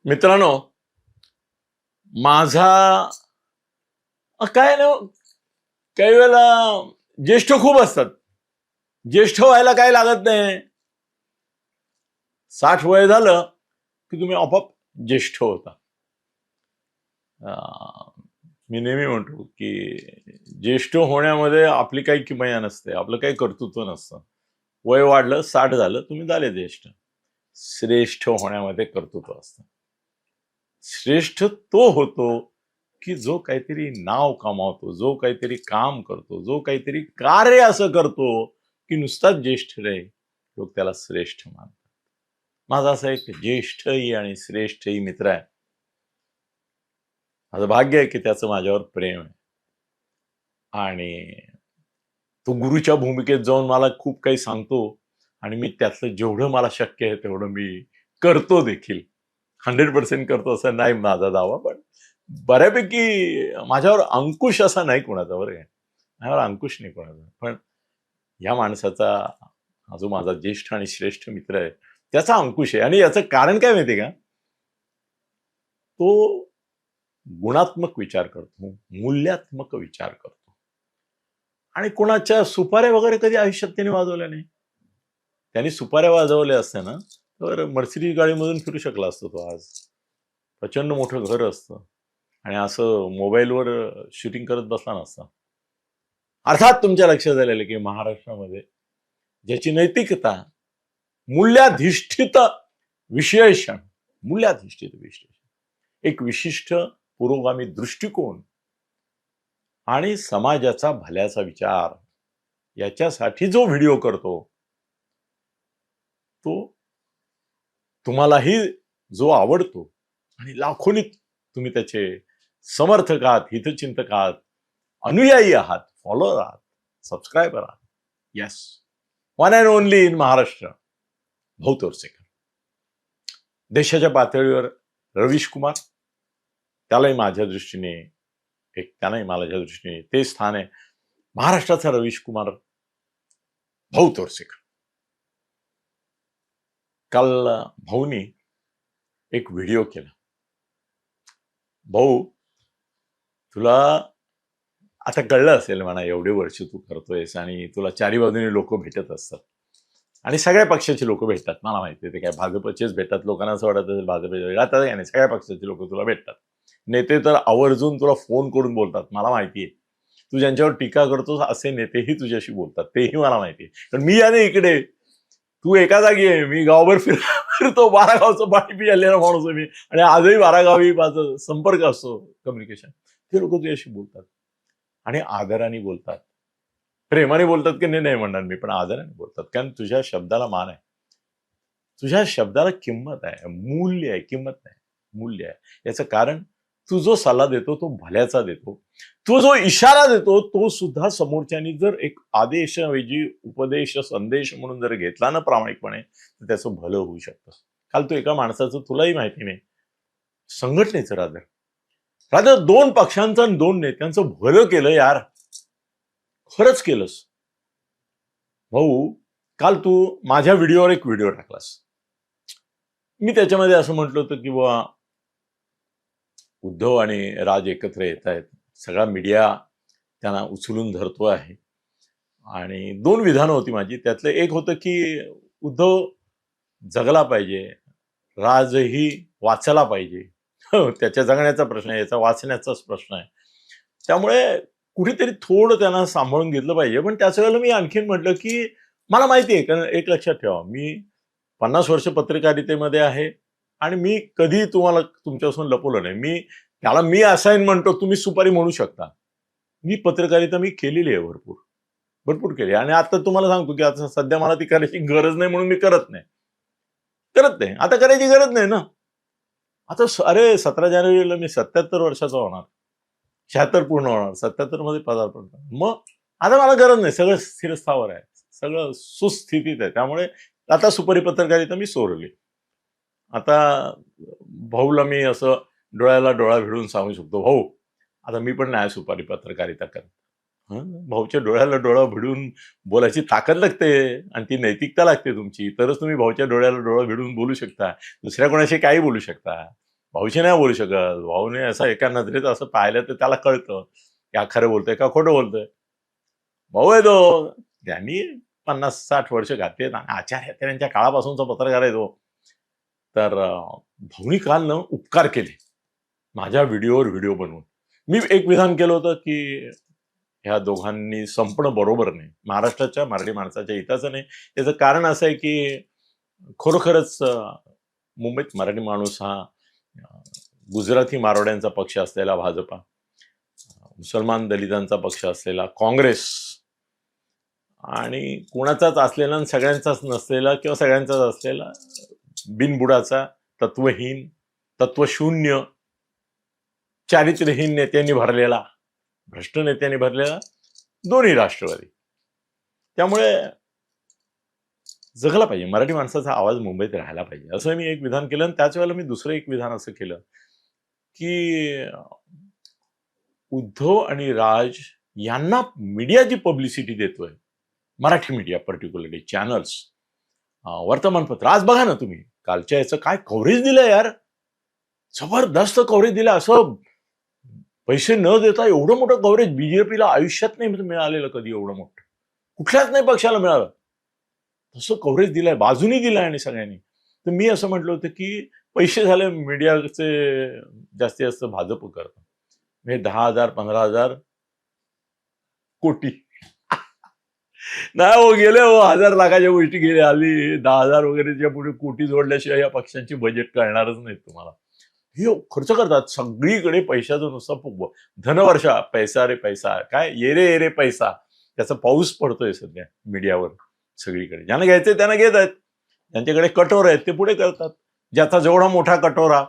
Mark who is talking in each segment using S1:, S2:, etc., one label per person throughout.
S1: मित्रांनो, माझा काय ना, काही वेळेला ज्येष्ठ खूप असतात. ज्येष्ठ व्हायला काय लागत नाही. 60 वय झालं की तुम्ही आपोआप ज्येष्ठ होता. मी नेहमी म्हणतो की ज्येष्ठ होण्यामध्ये आपली काही किमया नसते, आपलं काही कर्तृत्व नसतं. वय वाढलं, 60 झालं, तुम्ही झाले ज्येष्ठ. श्रेष्ठ होण्यामध्ये कर्तृत्व असतं. श्रेष्ठ तो होतो की जो काहीतरी नाव कमावतो, जो काहीतरी काम करतो, जो काहीतरी कार्य असं करतो की नुसताच ज्येष्ठ रे, लोक त्याला श्रेष्ठ मानतात. माझा असा एक ज्येष्ठही आणि श्रेष्ठही मित्र आहे. माझं भाग्य आहे की त्याचं माझ्यावर प्रेम आहे आणि तो गुरुच्या भूमिकेत जाऊन मला खूप काही सांगतो आणि मी त्यातलं जेवढं मला शक्य आहे तेवढं मी करतो देखील. 100% करतो असं नाही माझा दावा, पण बऱ्यापैकी माझ्यावर अंकुश असा नाही कोणाचा, बरं काय, माझ्यावर अंकुश नाही कोणाचा. पण या माणसाचा, हा जो माझा ज्येष्ठ आणि श्रेष्ठ मित्र आहे, त्याचा अंकुश आहे. आणि याचं कारण काय माहितीये का? तो गुणात्मक विचार करतो, मूल्यात्मक विचार करतो आणि कोणाच्या सुपाऱ्या वगैरे कधी आयुष्यात त्याने वाजवल्या नाही. त्यांनी सुपाऱ्या वाजवल्या असत्या ना तर मर्सिडीज गाडीमधून फिरू शकला असतो तो आज. प्रचंड मोठं घर असतं आणि असं मोबाईलवर शूटिंग करत बसला नसता. अर्थात तुमच्या लक्षात आलेलं की महाराष्ट्रामध्ये ज्याची नैतिकता, मूल्याधिष्ठित विश्लेषण, मूल्याधिष्ठित विश्लेषण, एक विशिष्ट पुरोगामी दृष्टिकोन आणि समाजाचा भल्याचा विचार याच्यासाठी जो व्हिडिओ करतो तो तुम्हालाही जो आवडतो आणि लाखोनी तुम्ही त्याचे समर्थक आहात, हितचिंतक आहात, अनुयायी आहात, फॉलोअर आहात, सबस्क्रायबर आहात. Yes, one and only in Maharashtra, Bhau Torsekar. देशाच्या पातळीवर रवीश कुमार, त्यालाही माझ्या दृष्टीने त्यालाही माझ्या दृष्टीने ते स्थान आहे. महाराष्ट्राचा रवीश कुमार, भाऊ तोरसेकर. काल भाऊनी एक व्हिडिओ केला. भाऊ, तुला आता कळलं असेल म्हणा, एवढे वर्ष तू करतोयस आणि तुला चारी बाजूने लोक भेटत असतात आणि सगळ्या पक्षाचे लोक भेटतात. मला माहिती आहे, ते काय भाजपचेच भेटतात. लोकांना असं वाटत असेल भाजपचे, आता काय नाही, सगळ्या पक्षाचे लोक तुला भेटतात. नेते तर आवर्जून तुला फोन करून बोलतात. मला माहिती आहे तू ज्यांच्यावर टीका करतोस असे नेतेही तुझ्याशी बोलतात, तेही मला माहिती आहे. कारण मी याने इकडे, तू एका जागी आहे, मी गावभर फिरतो. 12 गावचं पाणी पिलेला माणूस आहे मी आणि आजही 12 गावी माझा संपर्क असतो, कम्युनिकेशन. ते लोक तुझ्याशी बोलतात आणि आदराने बोलतात, प्रेमाने बोलतात की नाही म्हणणार मी, पण आदराने बोलतात. कारण तुझ्या शब्दाला मान आहे, तुझ्या शब्दाला किंमत आहे, मूल्य आहे. किंमत नाही, मूल्य आहे. याचं कारण तू जो सल्ला देतो तो भल्याचा देतो, तो जो इशारा देतो तो सुद्धा समोरच्यानी जर एक आदेशऐवजी उपदेश, संदेश म्हणून जर घेतला ना प्रामाणिकपणे, तर त्याचं भलं होऊ शकतं. काल तो एका माणसाचं, तुलाही माहिती नाही, संघटनेचं रादर 2 पक्षांचं आणि 2 नेत्यांचं भलं केलं यार, खरंच केलंस. भाऊ, काल तू माझ्या व्हिडिओवर एक व्हिडिओ टाकलास. मी त्याच्यामध्ये असं म्हटलं होतं की बाबा उद्धव आणि राज एकत्र येत आहेत, सगळा मीडिया त्यांना उचलून धरतो आहे. आणि 2 विधानं होती माझी. त्यातलं एक होतं की उद्धव जगला पाहिजे, राजही वाचला पाहिजे. त्याच्या जगण्याचा प्रश्न आहे, याचा वाचण्याचाच प्रश्न आहे. त्यामुळे कुठेतरी थोडं त्यांना सांभाळून घेतलं पाहिजे. पण त्याच वेळेला मी आणखीन म्हटलं की मला माहिती आहे, कारण एक लक्षात ठेवा, मी 50 वर्ष पत्रकारितेमध्ये आहे आणि मी कधी तुम्हाला तुमच्यापासून लपवलं नाही. मी असाईन म्हणतो, तुम्ही सुपारी म्हणू शकता. मी पत्रकारिता केलेली आहे, भरपूर केली. आणि आता तुम्हाला सांगतो की आता सध्या मला ती करायची गरज नाही म्हणून मी करत नाही. आता करायची गरज नाही ना. आता अरे 17 जानेवारीला मी 77 वर्षाचा होणार, 76 पूर्ण होणार, 77 मध्ये पदार्पण. मग आता मला गरज नाही, सगळं स्थिरस्थावर आहे, सगळं सुस्थितीत आहे. त्यामुळे आता सुपारी पत्रकारिता मी सोडली. आता भाऊला मी असं डोळ्याला डोळा भिडून सांगू शकतो, भाऊ आता मी पण नाही सुपारी पत्रकारिता करत. भाऊच्या डोळ्याला डोळा भिडून बोलायची ताकद लागते आणि ती नैतिकता लागते तुमची, तरच तुम्ही भाऊच्या डोळ्याला डोळा भिडून बोलू शकता. दुसऱ्या कोणाशी काही बोलू शकता. भाऊशी नाही बोलू शकत. भाऊने असं एका नजरेत असं पाहिलं तर त्याला कळतं की हा खरं बोलतोय का खोटं बोलतोय. भाऊ आहे तो, त्यांनी 50-60 वर्ष घातली. आचार्य काळापासूनचा पत्रकार आहे तो. तर भाऊनी काल न उपकार केले माझ्या व्हिडिओवर व्हिडिओ बनवून. मी एक विधान केलं होतं की ह्या दोघांनी संपणं बरोबर नाही, महाराष्ट्राच्या मराठी माणसाच्या हिताचं नाही. त्याचं कारण असं आहे की खरोखरच मुंबईत मराठी माणूस हा गुजराती मारवाड्यांचा पक्ष असलेला भाजपा, मुसलमान दलितांचा पक्ष असलेला काँग्रेस आणि कुणाचाच असलेला आणि सगळ्यांचाच नसलेला किंवा सगळ्यांचाच असलेला बिनबुडाचा, तत्वहीन, तत्वशून्य, चारित्र्यहीन नेत्यांनी भरलेला, भ्रष्ट नेत्यांनी भरलेला दोन्ही राष्ट्रवादी. त्यामुळे जगला पाहिजे, मराठी माणसाचा आवाज मुंबईत राहायला पाहिजे असं मी एक विधान केलं. आणि त्याच वेळेला मी दुसरं एक विधान असं केलं की उद्धव आणि राज यांना मीडिया जी पब्लिसिटी देतोय, मराठी मीडिया पर्टिक्युलरली चॅनल्स, वर्तमानपत्र, आज बघा ना तुम्ही कालच्या याचं काय कव्हरेज दिलं यार, जबरदस्त कव्हरेज दिलं. असं पैसे न देता एवढं मोठं कव्हरेज बीजेपीला आयुष्यात नाही मिळालेलं कधी, एवढं मोठं कुठल्याच नाही पक्षाला मिळालं. तसं कव्हरेज दिलंय, बाजूनी दिलंय आणि सगळ्यांनी. तर मी असं म्हटलं होतं की पैसे झाले मीडियाचे जास्तीत जास्त भाजप करतं, म्हणजे 10,000 15,000 कोटी नाही हो, गेले हो, 1,000 लाखाच्या गोष्टी गेल्या. हल्ली 10,000 वगैरेच्या पुढे कोटी जोडल्याशिवाय या पक्षांची बजेट कळणारच नाहीत तुम्हाला. हे खर्च करतात सगळीकडे, पैशाचं नुसतं धनवर्षा, पैसा रे पैसा, काय ये रे ये रे पैसा, त्याचा पाऊस पडतोय सध्या मीडियावर सगळीकडे. ज्यांना घ्यायचंय त्यांना घेत आहेत, ज्यांच्याकडे कटोर आहेत ते पुढे करतात. ज्याचा जेवढा मोठा कटोरा,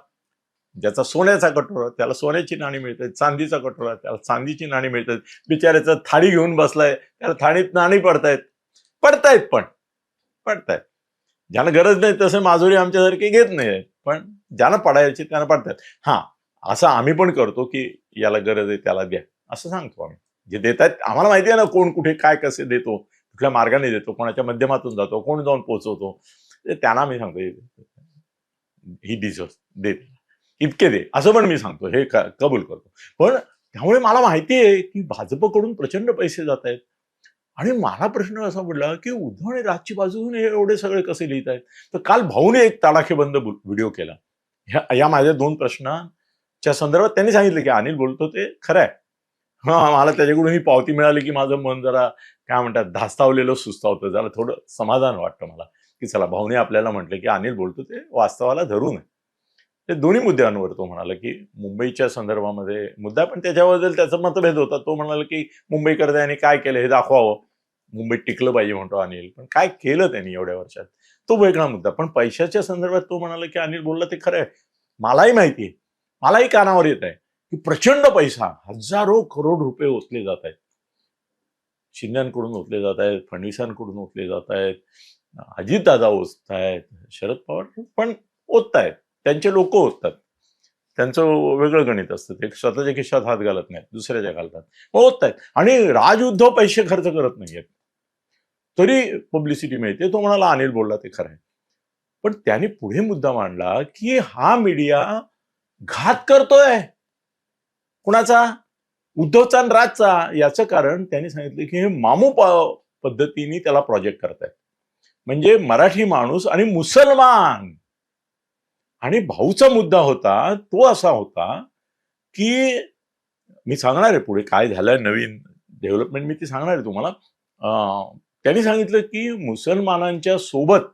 S1: ज्याचा सोन्याचा कटोरा त्याला सोन्याची नाणी मिळतात, चांदीचा कटोरा त्याला चांदीची नाणी मिळतात. बिचाऱ्याचा थाळी घेऊन बसलाय त्याला थाळीत नाणी पडतायत पडतायत. ज्यांना गरज नाही तसे माजुरी आमच्यासारखे घेत नाही, पण ज्यांना पडायची त्यांना पडतात. हा, असं आम्ही पण करतो की याला गरज आहे त्याला द्या असं सांगतो आम्ही. जे देत आहेत आम्हाला माहिती आहे ना, कोण कुठे काय कसे देतो, कुठल्या मार्गाने देतो, कोणाच्या माध्यमातून जातो, कोण जाऊन पोहोचवतो, त्यांना मी सांगतो ही डिझर्व दे, इतके दे असं पण मी सांगतो, हे कबूल करतो. पण त्यामुळे मला माहिती आहे की भाजपकडून प्रचंड पैसे जात आहेत. आणि मला प्रश्न असा पडला की उद्धव आणि राजची बाजून एवढे सगळे कसे लिहित आहेत. तर काल भाऊने एक तडाखेबंद व्हिडिओ केला या माझ्या 2 प्रश्नांच्या संदर्भात. त्यांनी सांगितलं की अनिल बोलतो ते खरं आहे. हा, मला त्याच्याकडून ही पावती मिळाली की माझं मन जरा काय म्हणतात धास्तावलेलं सुस्तावतं, जरा थोडं समाधान वाटतं मला की चला भाऊने आपल्याला म्हटलं की अनिल बोलतो ते वास्तवाला धरून आहे. ते दोन्ही मुद्द्यांवर तो म्हणाला की मुंबईच्या संदर्भामध्ये मुद्दा, पण त्याच्याबद्दल त्याचा मतभेद होता. तो म्हणाला की मुंबईकर त्यांनी काय केलं हे दाखवावं, मुंबईत टिकलं पाहिजे म्हणतो अनिल, पण काय केलं त्यांनी एवढ्या वर्षात तो वेगळा मुद्दा. पण पैशाच्या संदर्भात तो म्हणाला की अनिल बोलला ते खरं आहे, मलाही माहिती आहे, मलाही कानावर येत आहे की प्रचंड पैसा, हजारो करोड रुपये ओतले जात आहेत, शिंद्यांकडून ओतले जात आहेत, फडणवीसांकडून ओतले जात आहेत, अजितदादा ओतत आहेत, शरद पवार पण ओततायत, त्यांचे लोक ओततात, त्यांचं वेगळं गणित असतं, ते स्वतःच्या खिशात हात घालत नाहीत, दुसऱ्याच्या घालतात, ओततायत. आणि राजउद्धव पैसे खर्च करत नाहीयेत तरी पब्लिसिटी मिळते. तो म्हणाला अनिल बोलला ते खरं आहे. पण त्याने पुढे मुद्दा मांडला की हा मीडिया घात करतोय कुणाचा, उद्धवचा आणि राजचा. याचं कारण त्यांनी सांगितलं की हे मामू पद्धतीने त्याला प्रोजेक्ट करतायत, म्हणजे मराठी माणूस आणि मुसलमान. आणि भाऊचा मुद्दा होता तो असा होता की मी सांगणार आहे पुढे काय झालंय नवीन डेव्हलपमेंट, मी ती सांगणार आहे तुम्हाला. त्यांनी सांगितलं की मुसलमानांच्या सोबत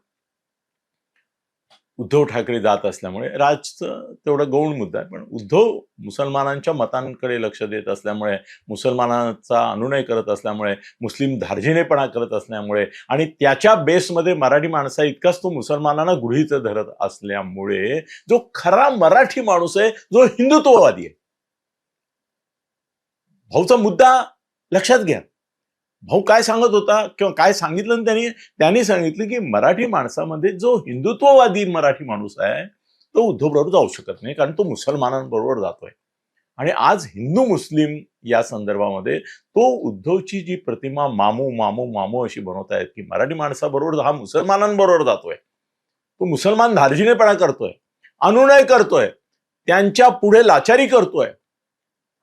S1: उद्धव ठाकरे जात असल्यामुळे, राजचं तेवढा गौण मुद्दा आहे, पण उद्धव मुसलमानांच्या मतांकडे लक्ष देत असल्यामुळे, मुसलमानांचा अनुनय करत असल्यामुळे, मुस्लिम धार्जिणेपणा करत असल्यामुळे आणि त्याच्या बेसमध्ये मराठी माणसा इतकाच तो मुसलमानांना गृहीत धरत असल्यामुळे जो खरा मराठी माणूस आहे, जो हिंदुत्ववादी आहे, भाऊचा मुद्दा लक्षात घ्या. भाऊ काय सांगत होता किंवा काय सांगितलं त्यांनी सांगितलं की मराठी माणसामध्ये जो हिंदुत्ववादी मराठी माणूस आहे तो उद्धव बरोबर जाऊ शकत नाही, कारण तो मुसलमानांबरोबर जातोय. आणि आज हिंदू मुस्लिम या संदर्भामध्ये तो उद्धवची जी प्रतिमा मामू मामू मामू अशी बनवतायत की मराठी माणसाबरोबर हा मुसलमानांबरोबर जातोय, तो मुसलमान धार्जिणेपणा करतोय, अनुनय करतोय, त्यांच्या पुढे लाचारी करतोय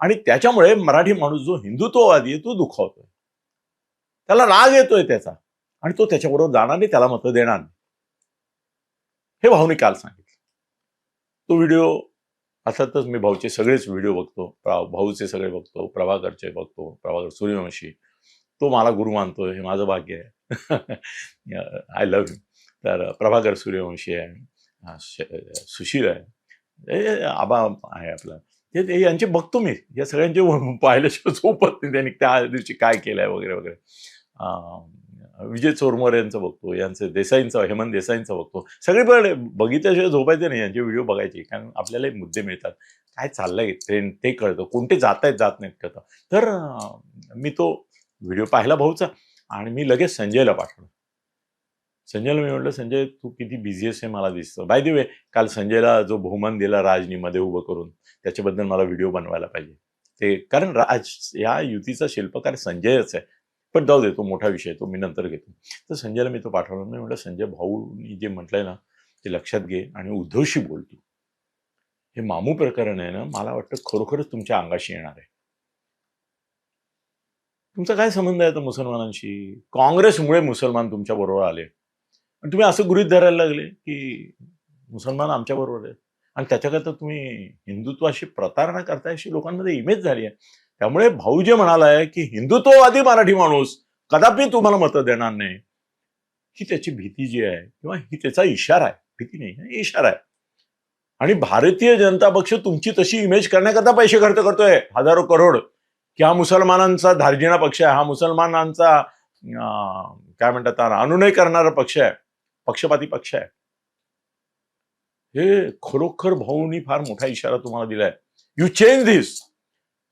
S1: आणि त्याच्यामुळे मराठी माणूस जो हिंदुत्ववादी आहे तो दुखावतोय, त्याला राग येतोय त्याचा, आणि तो त्याच्याबरोबर जाणार नाही, त्याला मतं देणार नाही. हे भाऊने काल सांगितलं. तो व्हिडिओ अर्थातच मी भाऊचे सगळेच व्हिडिओ बघतो, भाऊचे सगळे बघतो, प्रभाकरचे बघतो, प्रभाकर सूर्यवंशी, तो मला गुरु मानतोय, हे माझं भाग्य आहे. आय लव्ह हिम. तर प्रभाकर सूर्यवंशी आहे, सुशील आहे, आबा आहे आपला, ते यांचे बघतो मी, या सगळ्यांचे पाहिल्याशिवाय झोपत नाही, त्यांनी त्या दिवशी काय केलंय वगैरे वगैरे. विजय चोरमोर यांचं बघतो, यांचं देसाईंचं, हेमंत देसाईंचं बघतो, सगळीकडे बघितल्याशिवाय झोपायचे नाही, यांचे व्हिडिओ बघायचे, कारण आपल्यालाही मुद्दे मिळतात, काय चाललंय ट्रेंड ते कळतं, कोणते जात आहेत जात नाहीत कळतं. तर मी तो व्हिडिओ पाहिला भाऊचा, आणि मी लगेच संजयला पाठवलं. संजयला मी म्हटलं, संजय तू किती बिझी आहेस हे मला दिसतं. बाय द वे, काल संजयला जो बहुमान दिला राजनी मध्ये उभं करून, त्याच्याबद्दल मला व्हिडिओ बनवायला पाहिजे ते, कारण राज या युतीचा शिल्पकार संजयच आहे. पण जाऊ दे, तो मोठा विषय, तो मी नंतर घेतो. तर संजयला मी तो पाठवला. मी म्हटलं, संजय भाऊनी जे म्हटलंय ना ते लक्षात घे आणि उद्धवशी बोलतो. हे मामू प्रकरण आहे ना, मला वाटतं खरोखरच तुमच्या अंगाशी येणार आहे. तुमचा काय संबंध आहे आता मुसलमानांशी? काँग्रेसमुळे मुसलमान तुमच्या बरोबर आले, आणि तुम्ही असं गृहीत धरायला लागले की मुसलमान आमच्या बरोबर आहेत, आणि त्याच्याकरता तुम्ही हिंदुत्वाशी प्रतारणा करताय, अशी लोकांमध्ये इमेज झाली आहे. त्यामुळे भाऊ जे म्हणालाय की हिंदुत्ववादी मराठी माणूस कदापि तुम्हाला मतं देणार नाही, ही त्याची भीती जी आहे, किंवा ही त्याचा इशारा आहे, भीती नाही, इशारा आहे. आणि भारतीय जनता पक्ष तुमची तशी इमेज करण्याकरता पैसे खर्च करतोय, हजारो करोड, की हा मुसलमानांचा धार्जिणा पक्ष आहे, हा मुसलमानांचा काय म्हणतात अनुनय करणारा पक्ष आहे, पक्षपाती पक्ष आहे. हे खरोखर भाऊनी फार मोठा इशारा तुम्हाला दिलाय. यू चेंज दिस.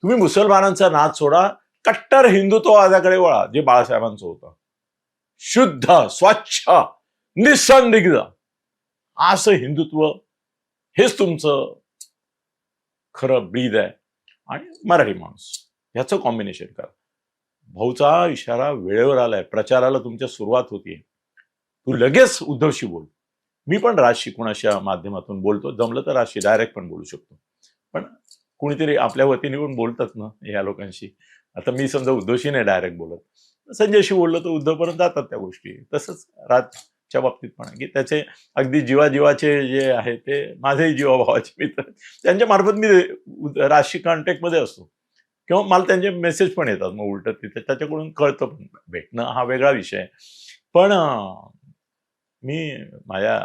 S1: तुम्ही मुसलमानांचा नाद सोडा, कट्टर हिंदुत्ववादाकडे वळा, जे बाळासाहेबांचं होतं. शुद्ध, स्वच्छ, निसंदिग्ध असं हिंदुत्व, हेच तुमचं खरं ब्रीद आहे, आणि मराठी माणूस ह्याचं कॉम्बिनेशन करा. भाऊचा इशारा वेळेवर आलाय, प्रचाराला तुमच्या सुरुवात होतीये. तू लगेच उद्धवशी बोल. मी पण राजशी कुणाच्या माध्यमातून बोलतो, जमलं तर राजशी डायरेक्ट पण बोलू शकतो, पण कुणीतरी आपल्या वतीने पण बोलतात ना या लोकांशी. आता मी समजा उद्धवशी नाही डायरेक्ट बोलत, संजयशी बोललो तर उद्धवपर्यंत जातात त्या गोष्टी. तसंच राजच्या बाबतीत पण, की त्याचे अगदी जीवाजीवाचे जे आहे ते माझेही जीवाभावाचे मित्र, त्यांच्या मार्फत मी राजशी कॉन्टॅक्टमध्ये असतो, किंवा मला त्यांचे मेसेज पण येतात, मग उलट तिथे त्याच्याकडून कळतं पण. भेटणं हा वेगळा विषय. पण मी माझ्या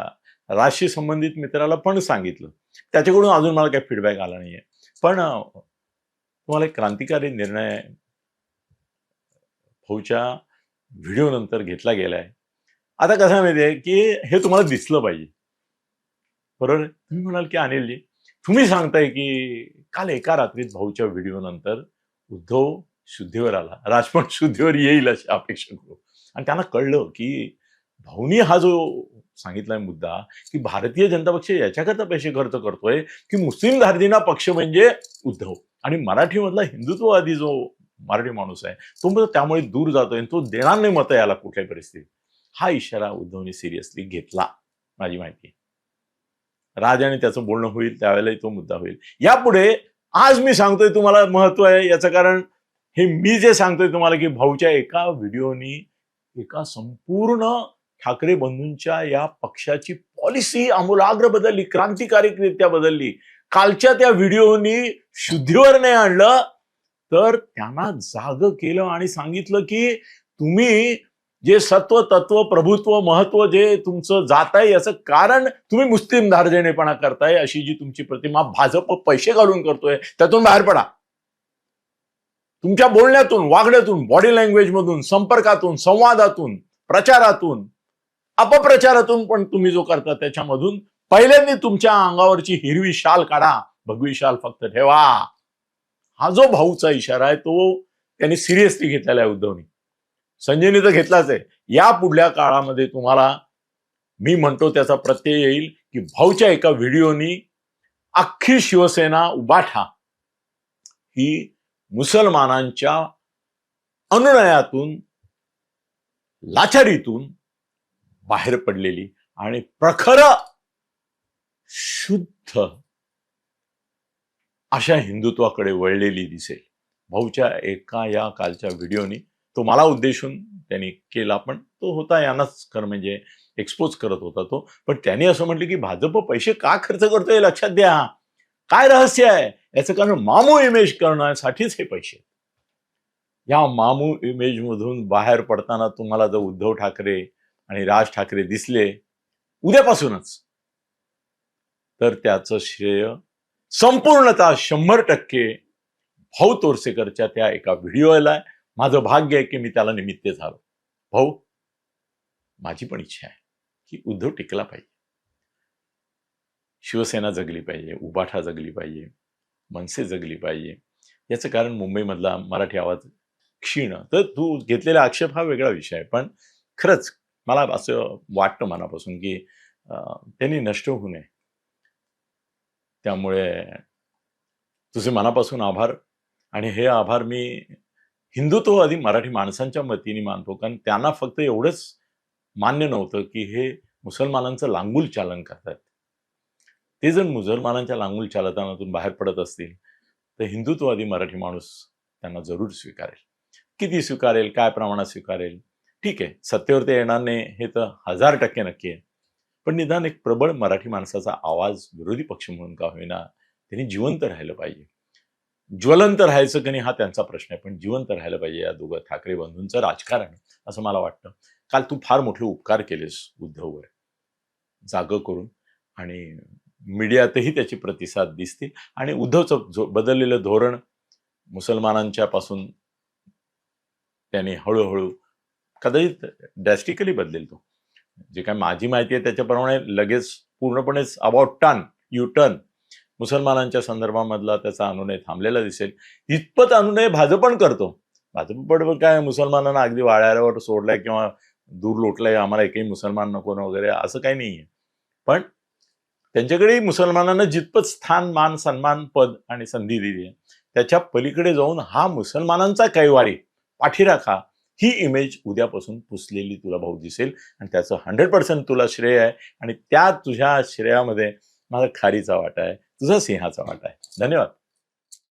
S1: राजशी संबंधित मित्राला पण सांगितलं, त्याच्याकडून अजून मला काही फीडबॅक आला नाहीये. पण तुम्हाला एक क्रांतिकारी निर्णय भाऊच्या व्हिडिओ नंतर घेतला गेलाय. आता कसं माहितीये की हे तुम्हाला दिसलं पाहिजे, बरोबर? तुम्ही म्हणाल की अनिलजी तुम्ही सांगताय की काल एका रात्रीत भाऊच्या व्हिडिओ नंतर उद्धव शुद्धीवर आला, राज पण शुद्धीवर येईल अशी अपेक्षा करू. आणि त्यांना कळलं की भाऊनी हा जो सांगितलाय मुद्दा, की भारतीय जनता पक्ष याच्याकरता पैसे खर्च करतोय की मुस्लिम धार्जिणा पक्ष म्हणजे उद्धव, आणि मराठीमधला हिंदुत्ववादी जो मराठी माणूस आहे तो त्यामुळे दूर जातोय, तो देणार नाही मतं याला कुठल्याही परिस्थितीत. हा इशारा उद्धवने सिरियसली घेतला, माझी माहिती. राज आणि त्याचं बोलणं होईल त्यावेळेलाही तो मुद्दा होईल. यापुढे आज मी सांगतोय तुम्हाला महत्व आहे याचं कारण, हे मी जे सांगतोय तुम्हाला की भाऊच्या एका व्हिडिओनी एका संपूर्ण ठाकरे बंधूंच्या या पक्षाची पॉलिसी आमूलाग्र बदलली, क्रांतिकारीरित्या बदलली. कालच्या त्या व्हिडिओनी शुद्धीवर नाही आणलं, तर त्यांना जाग केलं आणि सांगितलं की तुम्ही जे सत्व तत्व प्रभुत्व महत्व जे तुमचं जात आहे याचं कारण तुम्ही मुस्लिम धार्जिणेपणा करताय, अशी जी तुमची प्रतिमा भाजप पैसे घालून करतोय, त्यातून बाहेर पडा. तुमच्या बोलण्यातून, वागण्यातून, बॉडी लँग्वेज मधून, संपर्कातून, संवादातून, प्रचारातून, अपप्रचारातून पण तुम्ही जो करता त्याच्यामधून पहिल्यांदा तुमच्या अंगावरची हिरवी शाल काढा, भगवी शाल फक्त ठेवा. हा जो भाऊचा इशारा आहे तो त्यांनी सिरियसली घेतलेला आहे उद्धवनी. संजयनी तर घेतलाच आहे. या पुढल्या काळामध्ये तुम्हाला मी म्हणतो त्याचा प्रत्यय येईल की भाऊच्या एका व्हिडिओनी अख्खी शिवसेना उबाठा ही मुसलमानांच्या अनुनयातून, लाचारीतून बाहेर पडलेली आणि प्रखर शुद्ध अशा हिंदुत्वाकडे वळलेली दिसेल. भाऊच्या एका या कालच्या व्हिडिओनी तो मला उद्देशून त्यांनी केला, पण तो होता यांनाच खरं म्हणजे एक्सपोज करत होता तो. पण त्यांनी असं म्हटलं की भाजप पैसे का खर्च करतोय लक्षात द्या, काय रहस्य आहे याचं कारण मामू इमेज करण्यासाठीच हे पैसे. या मामू इमेज मधून बाहेर पडताना तुम्हाला जर उद्धव ठाकरे आणि राज ठाकरे दिसले उद्यापासूनच, तर त्याचं श्रेय संपूर्णतः 100% भाऊ तोरसेकरच्या त्या एका व्हिडिओला आहे. माझं भाग्य आहे की मी त्याला निमित्त झालो. भाऊ, माझी पण इच्छा आहे की उद्धव टिकला पाहिजे, शिवसेना जगली पाहिजे, उबाठा जगली पाहिजे, मनसे जगली पाहिजे. याचं कारण मुंबईमधला मराठी आवाज क्षीण. तर तू घेतलेला आक्षेप हा वेगळा विषय आहे, पण खरंच मला असं वाटतं मनापासून की त्यांनी नष्ट होऊ नये. त्यामुळे तुझे मनापासून आभार. आणि हे आभार मी हिंदुत्ववादी मराठी माणसांच्या वतीने मानतो, कारण त्यांना फक्त एवढंच मान्य नव्हतं की हे मुसलमानांचं लांगुल चालन करतात. ते जर मुसलमानांच्या लांगुल चालतानातून बाहेर पडत असतील तर हिंदुत्ववादी मराठी माणूस त्यांना जरूर स्वीकारेल. किती स्वीकारेल, काय प्रमाणात स्वीकारेल, ठीक आहे, सत्तेवर ते येणार नाही हे तर 1000% नक्की आहे. पण निदान एक प्रबळ मराठी माणसाचा आवाज विरोधी पक्ष म्हणून का होईना त्यांनी जिवंत राहिलं पाहिजे. ज्वलंत राहायचं की नाही हा त्यांचा प्रश्न आहे, पण जिवंत राहिलं पाहिजे या दोघं ठाकरे बंधूंचं राजकारण, असं मला वाटतं. काल तू फार मोठे उपकार केलेस उद्धववर जागं करून, आणि मीडियातही त्याची प्रतिसाद दिसतील. आणि उद्धवचं बदललेलं धोरण मुसलमानांच्या पासून त्यांनी हळूहळू कदाचित ड्रॅस्टिकली बदलेल. तो जे काय माझी माहिती आहे त्याच्याप्रमाणे लगेच पूर्णपणेच अबाउट यू टर्न मुसलमानांच्या संदर्भामधला त्याचा अनुनय थांबलेला दिसेल. इतपत अनुनय भाजपण करतो. भाजप काय मुसलमानांना अगदी वाळ्यावर सोडलाय किंवा दूर लोटलाय, आम्हाला एकही मुसलमान नको वगैरे असं काही नाहीये. पण त्यांच्याकडेही मुसलमानांना जितपत स्थान, मान, सन्मान, पद आणि संधी दिली आहे त्याच्या पलीकडे जाऊन हा मुसलमानांचा कैवारी, पाठीराखा, ही इमेज उद्यापासून पुसलेली तुला भाऊ दिसेल. आणि त्याचं 100% तुला श्रेय आहे. आणि त्या तुझ्या श्रेयामध्ये माझा खारीचा वाटा आहे, तुझा सिंहाचा वाटा आहे. धन्यवाद.